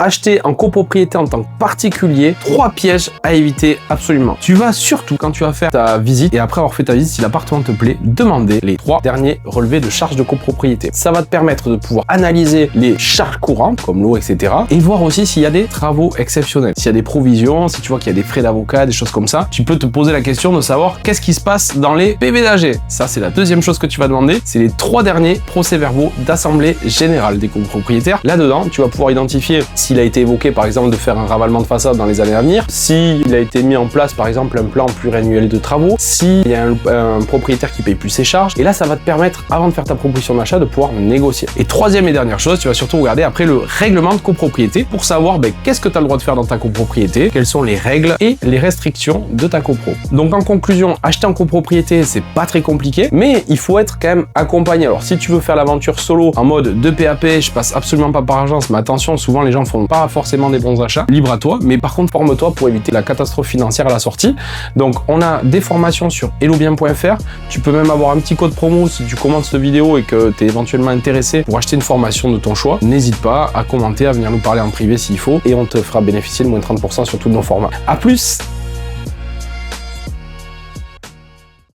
Acheter en copropriété en tant que particulier, 3 pièges à éviter absolument. Tu vas surtout, quand tu vas faire ta visite et après avoir fait ta visite, si l'appartement te plaît, demander les 3 derniers relevés de charges de copropriété. Ça va te permettre de pouvoir analyser les charges courantes comme l'eau, etc. et voir aussi s'il y a des travaux exceptionnels. S'il y a des provisions, si tu vois qu'il y a des frais d'avocat, des choses comme ça, tu peux te poser la question de savoir qu'est-ce qui se passe dans les PV d'AG. Ça, c'est la deuxième chose que tu vas demander. C'est les 3 derniers procès-verbaux d'assemblée générale des copropriétaires. Là-dedans, tu vas pouvoir identifier s'il a été évoqué par exemple de faire un ravalement de façade dans les années à venir, s'il a été mis en place par exemple un plan pluriannuel de travaux, s'il y a un propriétaire qui paye plus ses charges, et là ça va te permettre avant de faire ta proposition d'achat de pouvoir négocier. Et troisième et dernière chose, tu vas surtout regarder après le règlement de copropriété pour savoir qu'est-ce que tu as le droit de faire dans ta copropriété, quelles sont les règles et les restrictions de ta copro. Donc en conclusion, acheter en copropriété c'est pas très compliqué, mais il faut être quand même accompagné. Alors si tu veux faire l'aventure solo en mode 2 PAP, je passe absolument pas par agence, mais attention, souvent les gens font pas forcément des bons achats, libre à toi, mais par contre forme-toi pour éviter la catastrophe financière à la sortie. Donc on a des formations sur hellobien.fr, tu peux même avoir un petit code promo si tu commandes cette vidéo et que tu es éventuellement intéressé pour acheter une formation de ton choix, n'hésite pas à commenter, à venir nous parler en privé s'il faut, et on te fera bénéficier de moins 30% sur tous nos formats. A plus.